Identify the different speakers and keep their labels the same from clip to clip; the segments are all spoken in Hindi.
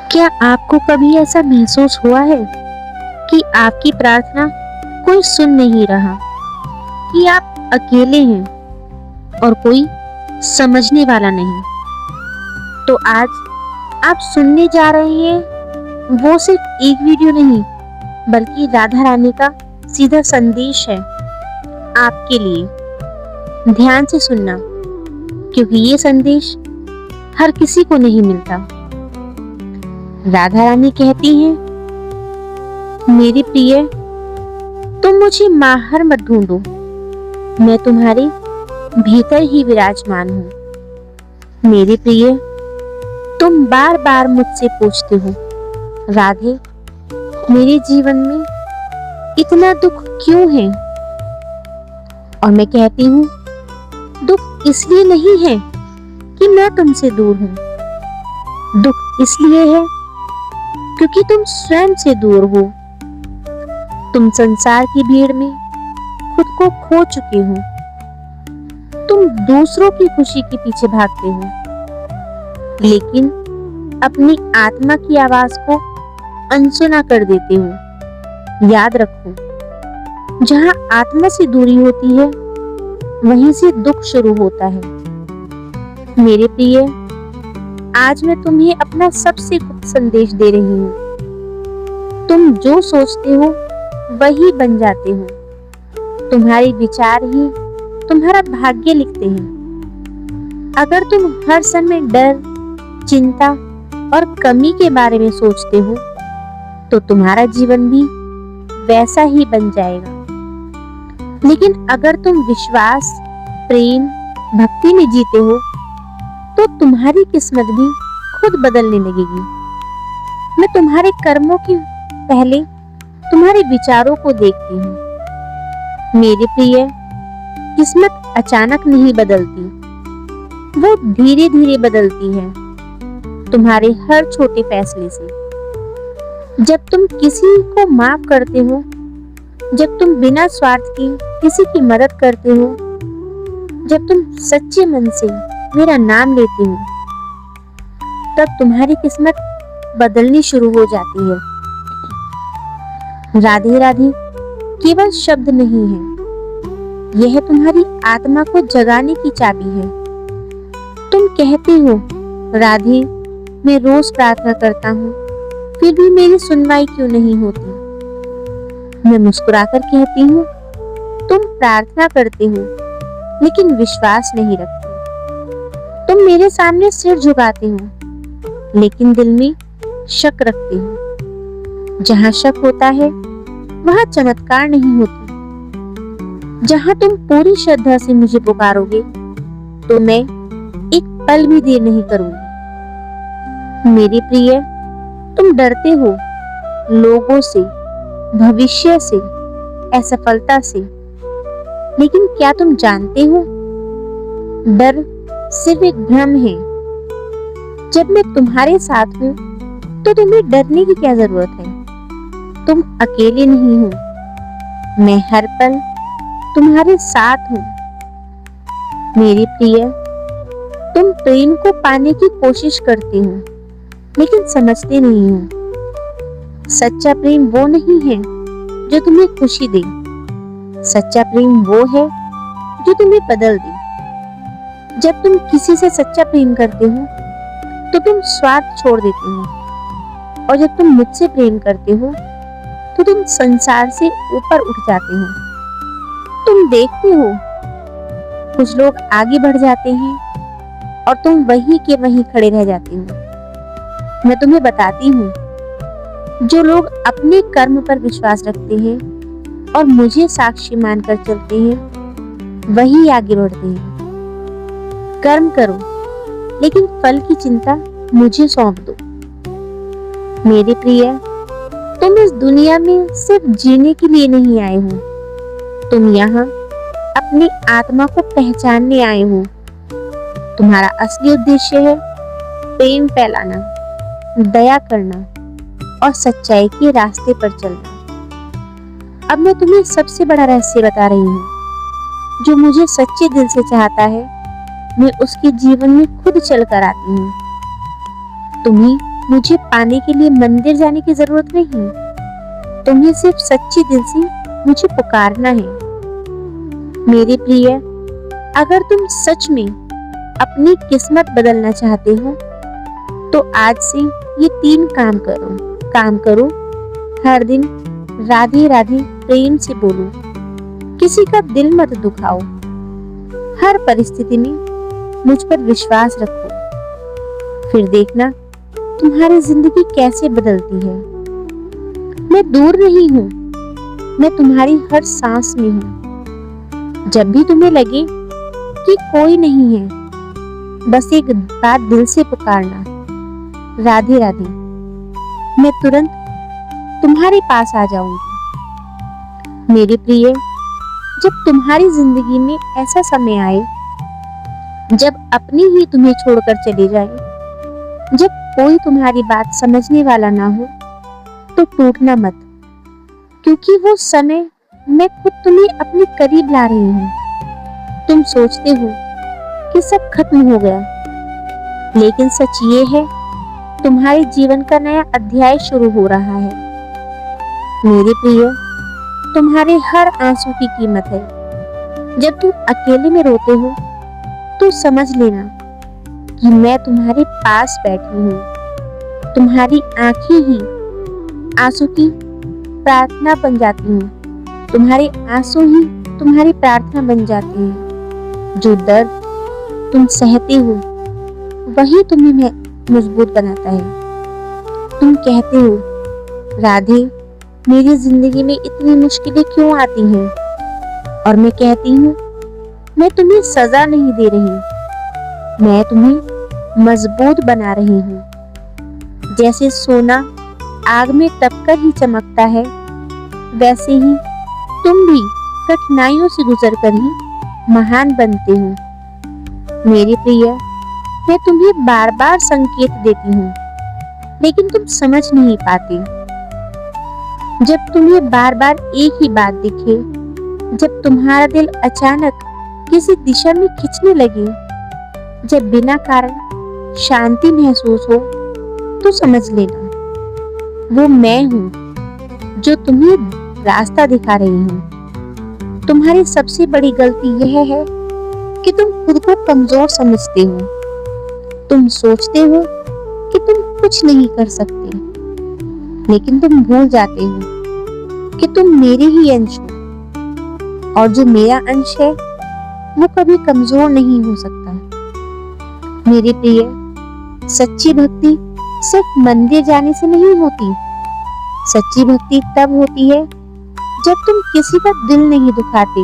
Speaker 1: क्या आपको कभी ऐसा महसूस हुआ है कि आपकी प्रार्थना कोई सुन नहीं रहा, कि आप अकेले हैं और कोई समझने वाला नहीं? तो आज आप सुनने जा रहे हैं वो सिर्फ एक वीडियो नहीं, बल्कि राधा रानी का सीधा संदेश है आपके लिए। ध्यान से सुनना, क्योंकि ये संदेश हर किसी को नहीं मिलता। राधा रानी कहती हैं, मेरे प्रिय, तुम मुझे बाहर मत ढूंढो, मैं तुम्हारे भीतर ही विराजमान हूँ। मेरे प्रिय, तुम बार बार मुझसे पूछते हो, राधे, मेरे जीवन में इतना दुख क्यों है? और मैं कहती हूँ, दुख इसलिए नहीं है कि मैं तुमसे दूर हूँ, दुख इसलिए है क्योंकि तुम स्वयं से दूर हो। तुम संसार की भीड़ में खुद को खो चुके हो। तुम दूसरों की खुशी के पीछे भागते हो, लेकिन अपनी आत्मा की आवाज को अनसुना कर देते हो। याद रखो, जहां आत्मा से दूरी होती है, वहीं से दुख शुरू होता है। मेरे प्रिय, आज मैं तुम्हें अपना सबसे गुप्त संदेश दे रही हूँ। तुम जो सोचते हो वही बन जाते हो। तुम्हारे विचार ही तुम्हारा भाग्य लिखते हैं। अगर तुम हर समय डर, चिंता और कमी के बारे में सोचते हो, तो तुम्हारा जीवन भी वैसा ही बन जाएगा। लेकिन अगर तुम विश्वास, प्रेम, भक्ति में जीते हो, तो तुम्हारी किस्मत भी खुद बदलने लगेगी। मैं तुम्हारे कर्मों के पहले तुम्हारे विचारों को देखती हूँ। मेरे प्रिय, किस्मत अचानक नहीं बदलती, वो धीरे धीरे बदलती है, तुम्हारे हर छोटे फैसले से। जब तुम किसी को माफ करते हो, जब तुम बिना स्वार्थ के किसी की मदद करते हो, जब तुम सच्चे मन से मेरा नाम लेते हो, तब तुम्हारी किस्मत बदलनी शुरू हो जाती है। राधे राधे केवल शब्द नहीं है, यह तुम्हारी आत्मा को जगाने की चाबी है। तुम कहते हो, राधे, मैं रोज प्रार्थना करता हूँ, फिर भी मेरी सुनवाई क्यों नहीं होती? मैं मुस्कुराकर कहती हूँ, तुम प्रार्थना करते हो, लेकिन विश्वास नहीं रखते। तुम मेरे सामने सिर झुकाते हो, लेकिन दिल में शक रखते हो। जहां शक होता है, वहां चमत्कार नहीं होती। जहां तुम पूरी श्रद्धा से मुझे पुकारोगे, तो मैं एक पल भी देर नहीं करूंगी। मेरे प्रिय, तुम डरते हो लोगों से, भविष्य से, असफलता से, लेकिन क्या तुम जानते हो, डर सिर्फ एक भ्रम है। जब मैं तुम्हारे साथ हूँ, तो तुम्हें डरने की क्या जरूरत है? तुम अकेले नहीं हो, मैं हर पल तुम्हारे साथ हूँ। मेरे प्रिय, तुम प्रेम को पाने की कोशिश करते हो, लेकिन समझते नहीं हो। सच्चा प्रेम वो नहीं है जो तुम्हें खुशी दे, सच्चा प्रेम वो है जो तुम्हें बदल दे। जब तुम किसी से सच्चा प्रेम करते हो, तो तुम स्वार्थ छोड़ देते हो, और जब तुम मुझसे प्रेम करते हो, तो तुम संसार से ऊपर उठ जाते हो। तुम देखते हो, कुछ लोग आगे बढ़ जाते हैं और तुम वहीं के वहीं खड़े रह जाते हो। मैं तुम्हें बताती हूँ, जो लोग अपने कर्म पर विश्वास रखते हैं और मुझे साक्षी मानकर चलते हैं, वही आगे बढ़ते हैं। कर्म करो, लेकिन फल की चिंता मुझे सौंप दो। मेरे प्रिय, तुम इस दुनिया में सिर्फ जीने के लिए नहीं आए हो, तुम यहाँ अपनी आत्मा को पहचानने आए हो। तुम्हारा असली उद्देश्य है प्रेम फैलाना, दया करना और सच्चाई के रास्ते पर चलना। अब मैं तुम्हें सबसे बड़ा रहस्य बता रही हूँ। जो मुझे सच्चे दिल से चाहता है, मैं उसके जीवन में खुद चल कर आती हूँ। तुम्हें मुझे पाने के लिए मंदिर जाने की जरूरत नहीं। तुम्हें सिर्फ सच्चे दिल से मुझे पुकारना है। मेरे प्रिय, अगर तुम सच में अपनी किस्मत बदलना चाहते हो तो आज से ये 3 काम करो। हर दिन राधे राधे प्रेम से बोलो। किसी का दिल मत दुखाओ। हर परिस्थिति में मुझ पर विश्वास रखो। फिर देखना तुम्हारी जिंदगी कैसे बदलती है। मैं दूर नहीं हूं, मैं तुम्हारी हर सांस में हूं। जब भी तुम्हें लगे कि कोई नहीं है, बस एक बात दिल से पुकारना, राधे राधे। मैं तुरंत तुम्हारे पास आ जाऊंगी। मेरे प्रिय, जब तुम्हारी जिंदगी में ऐसा समय आए जब अपनी ही तुम्हें छोड़कर चले जाए, जब कोई तुम्हारी बात समझने वाला ना हो, तो टूटना मत, क्योंकि वो समय मैं खुद तुम्हें अपने करीब ला रही हूँ। तुम सोचते हो कि सब खत्म हो गया, लेकिन सच ये है तुम्हारे जीवन का नया अध्याय शुरू हो रहा है। मेरे प्रिय, तुम्हारे हर आंसू की कीमत है। जब तुम अकेले में रोते हो तो समझ लेना कि मैं तुम्हारे पास बैठी हूँ। तुम्हारी आंखें ही आंसू की प्रार्थना बन जाती हैं। तुम्हारे आंसू ही तुम्हारी प्रार्थना बन जाते हैं। जो दर्द तुम सहते हो वही तुम्हें मजबूत बनाता है। तुम कहते हो, राधे, मेरी जिंदगी में इतनी मुश्किलें क्यों आती हैं? और मैं कहती हूँ, मैं तुम्हें सजा नहीं दे रही, मैं तुम्हें मजबूत बना रही हूँ। जैसे सोना आग में तपकर ही चमकता है, वैसे ही तुम भी कठिनाइयों से गुजरकर ही महान बनते हो। मेरे प्रिय, मैं तुम्हें बार बार संकेत देती हूँ, लेकिन तुम समझ नहीं पाते। जब तुम्हें बार बार एक ही बात दिखे, जब तुम्हारा दिल अचानक किसी दिशा में खिंचने लगे, जब बिना कारण शांति महसूस हो, तो समझ लेना वो मैं हूँ जो तुम्हें रास्ता दिखा रही हूँ। तुम्हारी सबसे बड़ी गलती यह है कि तुम खुद को कमजोर समझते हो। तुम सोचते हो कि तुम कुछ नहीं कर सकते, लेकिन तुम भूल जाते हो कि तुम मेरे ही अंश हो, और जो मेरा अंश है वो कभी कमजोर नहीं हो सकता। मेरे प्रिय, सच्ची भक्ति सिर्फ मंदिर जाने से नहीं होती। सच्ची भक्ति तब होती है जब तुम किसी का दिल नहीं दुखाते,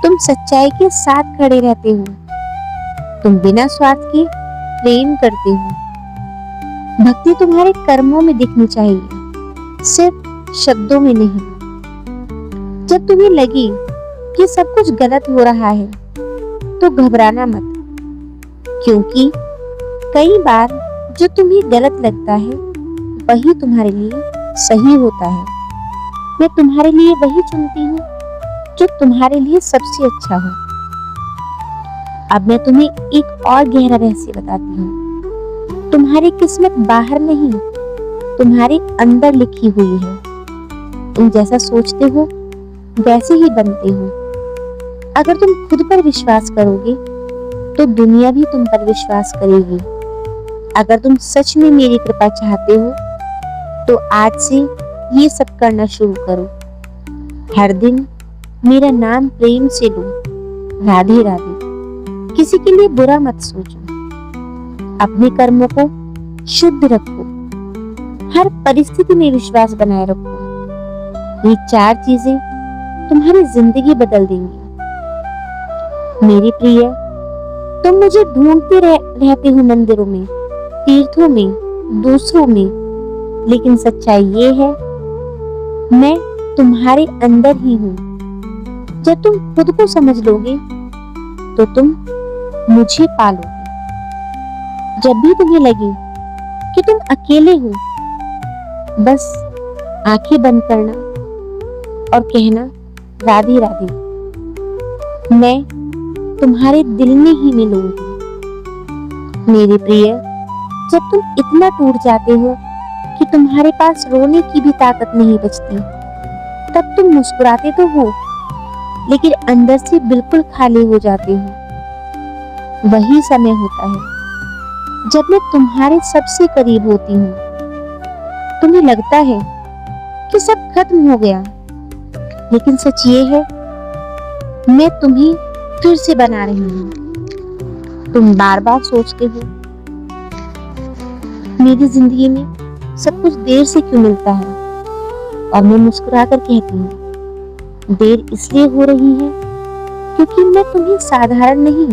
Speaker 1: तुम सच्चाई के साथ खड़े रहते हो, तुम बिना स्वार्थ के प्रेम करते हो। भक्ति तुम्हारे कर्मों में दिखनी चाहिए, सिर्फ शब्दों में नहीं। जब तुम्हें लगे कि सब कुछ गलत हो रहा है, तो घबराना मत, क्योंकि कई बार जो तुम्हें गलत लगता है वही तुम्हारे लिए सही होता है। मैं तुम्हारे लिए वही चुनती हूँ जो तुम्हारे लिए सबसे अच्छा हो। अब मैं तुम्हें एक और गहरा रहस्य बताती हूँ। तुम्हारी किस्मत बाहर नहीं, तुम्हारे अंदर लिखी हुई है। तुम जैसा सोचते हो वैसे ही बनते हो। अगर तुम खुद पर विश्वास करोगे तो दुनिया भी तुम पर विश्वास करेगी। अगर तुम सच में मेरी कृपा चाहते हो तो आज से ये सब करना शुरू करो। हर दिन मेरा नाम प्रेम से लो, राधे राधे। किसी के लिए बुरा मत सोचो, अपने कर्मों को शुद्ध रखो, हर परिस्थिति में विश्वास बनाए रखो। ये 4 चीजें तुम्हारी जिंदगी बदल देंगी। मेरी प्रिय, तुम मुझे ढूंढते रहते हो मंदिरों में, तीर्थों में, दूसरों में, लेकिन सच्चाई ये है मैं तुम्हारे अंदर ही हूँ। जब तुम खुद को समझ लोगे तो तुम मुझे पालोगे। जब भी तुम्हें लगे कि तुम अकेले हो, बस आंखें बंद करना और कहना, राधे राधे, मैं तुम्हारे दिल में ही मिलूंगी। मेरे प्रिय, जब तुम इतना टूट जाते हो कि तुम्हारे पास रोने की भी ताकत नहीं बचती, तब तुम मुस्कुराते तो हो लेकिन अंदर से बिल्कुल खाली हो जाते हो। वही समय होता है जब मैं तुम्हारे सबसे करीब होती हूँ। तुम्हें लगता है कि सब खत्म हो गया, लेकिन सच ये है मैं तुम्हें फिर से बना रही हूँ। तुम बार बार सोचते हो मेरी जिंदगी में सब कुछ देर से क्यों मिलता है, और मैं मुस्कुराकर कहती हूँ देर इसलिए हो रही है क्योंकि मैं तुम्हें साधारण नहीं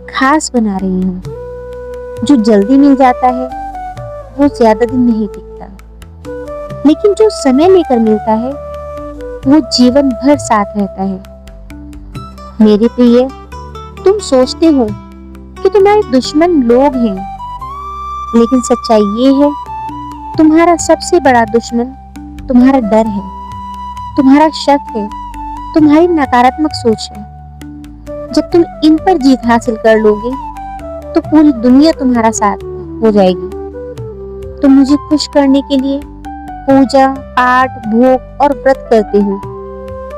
Speaker 1: खास बना रही हूँ। जो जल्दी मिल जाता है वो ज्यादा दिन नहीं टिकता, लेकिन जो समय लेकर मिलता है वो जीवन भर साथ रहता है। मेरे प्रिय, तुम सोचते हो कि तुम्हारे दुश्मन लोग हैं, लेकिन सच्चाई ये है तुम्हारा सबसे बड़ा दुश्मन तुम्हारा डर है, तुम्हारा शक है, तुम्हारी नकारात्मक सोच है। जब तुम इन पर जीत हासिल कर लोगे तो पूरी दुनिया तुम्हारा साथ हो जाएगी। तुम मुझे खुश करने के लिए पूजा, पाठ, भोग और व्रत करते हो,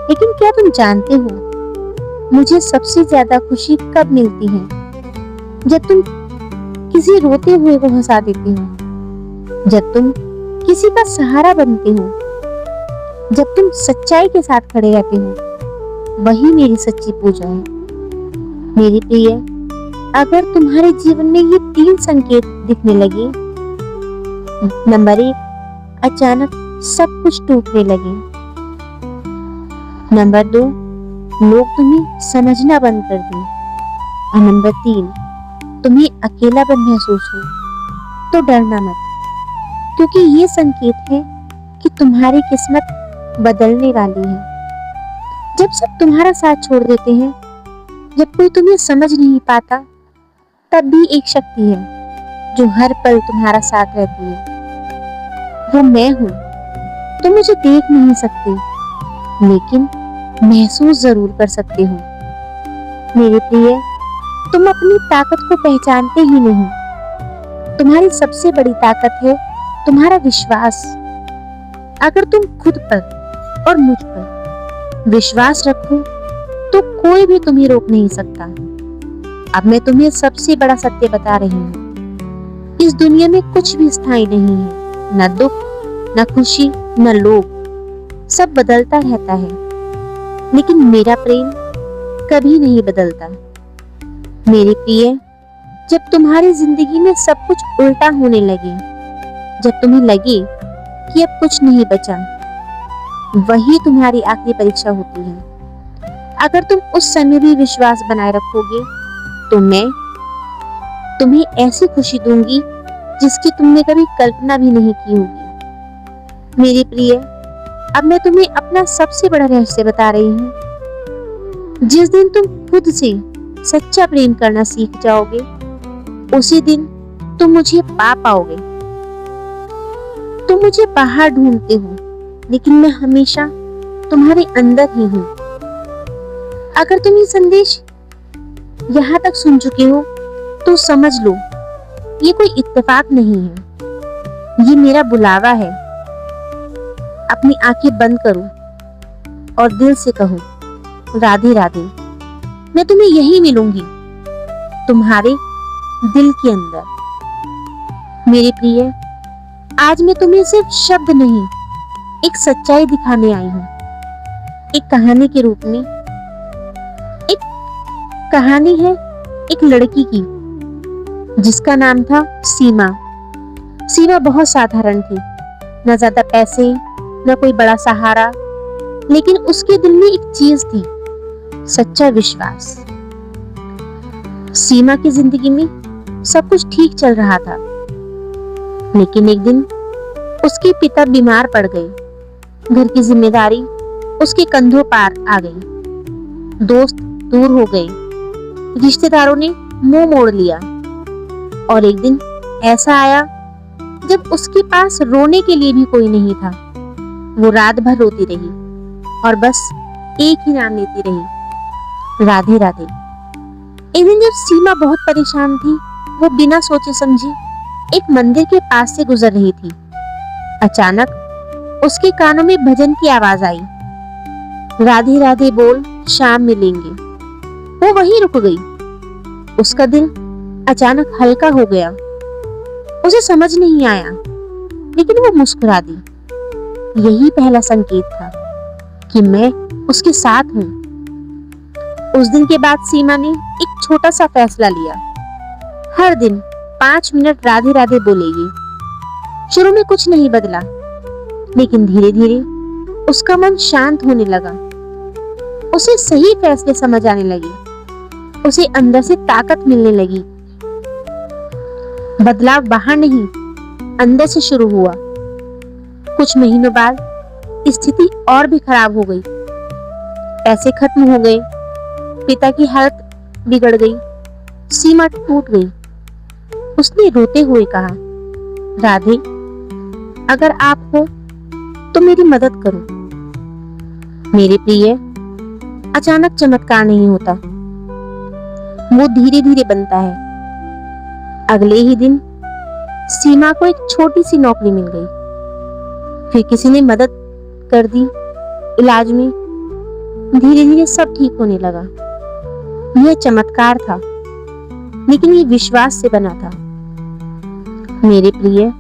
Speaker 1: लेकिन क्या तुम जानते हो मुझे सबसे ज्यादा खुशी कब मिलती है? जब तुम किसी रोते हुए को हंसा देते हो, जब तुम किसी का सहारा बनते हो, जब तुम सच्चाई के साथ खड़े रहते हो, वही मेरी सच्ची पूजा है। मेरी प्रिय, अगर तुम्हारे जीवन में ये 3 संकेत दिखने लगे, नंबर 1, अचानक सब कुछ टूटने लगे। नंबर 2, लोग तुम्हें समझना बंद कर दें। और नंबर 3, तुम्हें अकेलापन महसूस हो, तो डरना मत, क्योंकि ये संकेत है कि तुम्हारी किस्मत बदलने वाली है। जब सब तुम्हारा साथ छोड़ देते हैं, जब कोई तुम्हें समझ नहीं पाता, तब भी एक शक्ति है जो हर पल तुम्हारा साथ रहती है। वो मैं हूं। तुम मुझे देख नहीं सकते, लेकिन महसूस जरूर कर सकते हो। मेरे प्रिय, तुम अपनी ताकत को पहचानते ही नहीं। तुम्हारी सबसे बड़ी ताकत है तुम्हारा विश्वास। अगर तुम खुद पर और मुझ पर विश्वास रखो तो कोई भी तुम्हें रोक नहीं सकता। अब मैं तुम्हें सबसे बड़ा सत्य बता रही हूँ। इस दुनिया में कुछ भी स्थायी नहीं है, न दुख, न खुशी, न लोभ। सब बदलता रहता है, लेकिन मेरा प्रेम कभी नहीं बदलता। मेरे प्रिय, जब तुम्हारी जिंदगी में सब कुछ उल्टा होने लगे, जब तुम्हें लगे कि अब कुछ नहीं बचा, वही तुम्हारी आखिरी परीक्षा होती है। अगर तुम उस समय भी विश्वास बनाए रखोगे तो मैं तुम्हें ऐसी खुशी दूंगी जिसकी तुमने कभी कल्पना भी नहीं की होगी। मेरी प्रिय, अब मैं तुम्हें अपना सबसे बड़ा रहस्य बता रही हूँ। जिस दिन तुम खुद से सच्चा प्रेम करना सीख जाओगे, उसी दिन तुम मुझे पा पाओगे। तुम मुझे बाहर ढूंढते हो, लेकिन मैं हमेशा तुम्हारे अंदर ही हूँ। अगर तुम ये संदेश यहाँ तक सुन चुके हो तो समझ लो ये कोई इत्तेफाक नहीं है, ये मेरा बुलावा है। अपनी आंखें बंद करो और दिल से कहो, राधे राधे। मैं तुम्हें यही मिलूंगी, तुम्हारे दिल के अंदर। मेरे प्रिय, आज मैं तुम्हें सिर्फ शब्द नहीं, एक सच्चाई दिखाने आई हूँ। एक कहानी के रूप में। एक कहानी है एक लड़की की जिसका नाम था सीमा। सीमा बहुत साधारण थी, न ज्यादा पैसे, न कोई बड़ा सहारा, लेकिन उसके दिल में एक चीज थी, सच्चा विश्वास। सीमा की जिंदगी में सब कुछ ठीक चल रहा था, लेकिन एक दिन उसके पिता बीमार पड़ गए। घर की जिम्मेदारी उसके कंधों पार आ गई। दोस्त दूर हो गए, रिश्तेदारों ने मुंह मोड़ लिया, और एक दिन ऐसा आया जब उसके पास रोने के लिए भी कोई नहीं था। वो रात भर रोती रही और बस एक ही नाम लेती रही, राधे राधे। एक दिन जब सीमा बहुत परेशान थी, वो बिना सोचे समझे एक मंदिर के पास से गुजर रही थी। अचानक उसके कानों में भजन की आवाज आई, राधे राधे बोल शाम मिलेंगे। वो वहीं रुक गई। उसका दिल अचानक हल्का हो गया। उसे समझ नहीं आया, लेकिन वो मुस्कुरा दी। यही पहला संकेत था कि मैं उसके साथ हूं। उस दिन के बाद सीमा ने एक छोटा सा फैसला लिया। हर दिन 5 मिनट राधे राधे बोलेगी। शुरू में कुछ नहीं बदला, लेकिन धीरे धीरे उसका मन शांत होने लगा। उसे सही फैसले समझ आने लगे। उसे अंदर से ताकत मिलने लगी। बदलाव बाहर नहीं, अंदर से शुरू हुआ। कुछ महीनों बाद स्थिति और भी खराब हो गई। पैसे खत्म हो गए, पिता की हालत बिगड़ गई, सीमा टूट गई। उसने रोते हुए कहा, राधे, अगर आप हो तो मेरी मदद करो। मेरे प्रिय, अचानक चमत्कार नहीं होता, वो धीरे धीरे बनता है। अगले ही दिन सीमा को एक छोटी सी नौकरी मिल गई। फिर किसी ने मदद कर दी इलाज में। धीरे धीरे सब ठीक होने लगा। यह चमत्कार था, लेकिन ये विश्वास से बना था। मेरे प्रिय,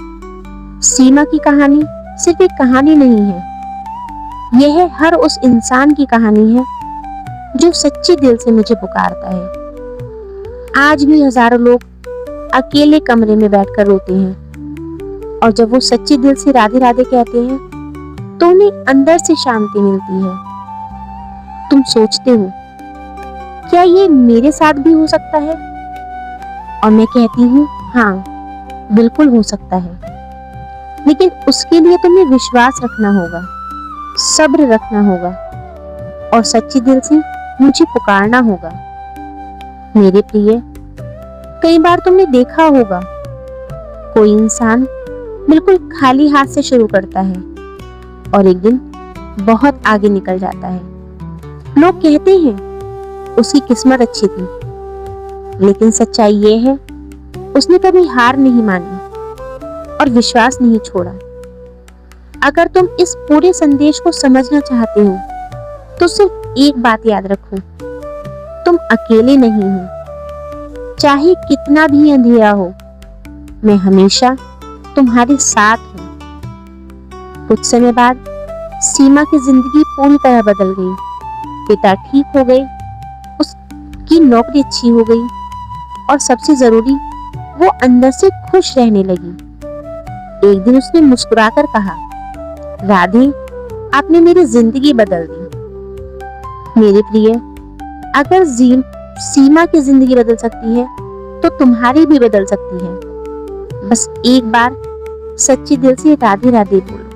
Speaker 1: सीमा की कहानी सिर्फ एक कहानी नहीं है, यह हर उस इंसान की कहानी है जो सच्चे दिल से मुझे पुकारता है। आज भी हजारों लोग अकेले कमरे में बैठकर रोते हैं, और जब वो सच्चे दिल से राधे राधे कहते हैं तो उन्हें अंदर से शांति मिलती है। तुम सोचते हो, क्या ये मेरे साथ भी हो सकता है? और मैं कहती हूँ, हाँ, बिल्कुल हो सकता है। लेकिन उसके लिए तुम्हें विश्वास रखना होगा, सब्र रखना होगा, और सच्चे दिल से मुझे पुकारना होगा। मेरे प्रिय, कई बार तुमने देखा होगा, कोई इंसान बिल्कुल खाली हाथ से शुरू करता है और एक दिन बहुत आगे निकल जाता है। लोग कहते हैं उसकी किस्मत अच्छी थी, लेकिन सच्चाई ये है, उसने कभी हार नहीं मानी और विश्वास नहीं छोड़ा। अगर तुम इस पूरे संदेश को समझना चाहते हो तो सिर्फ एक बात याद रखो, तुम अकेले नहीं हो। चाहे कितना भी अंधेरा हो, मैं हमेशा तुम्हारे साथ हूं। कुछ समय बाद सीमा की जिंदगी पूरी तरह बदल गई। पिता ठीक हो गए, उसकी नौकरी अच्छी हो गई, और सबसे जरूरी, वो अंदर से खुश रहने लगी। एक दिन उसने मुस्कुराकर कहा, राधे, आपने मेरी जिंदगी बदल दी। मेरे प्रिय, अगर सीमा की जिंदगी बदल सकती है तो तुम्हारी भी बदल सकती है। बस एक बार सच्चे दिल से राधे राधे बोलो।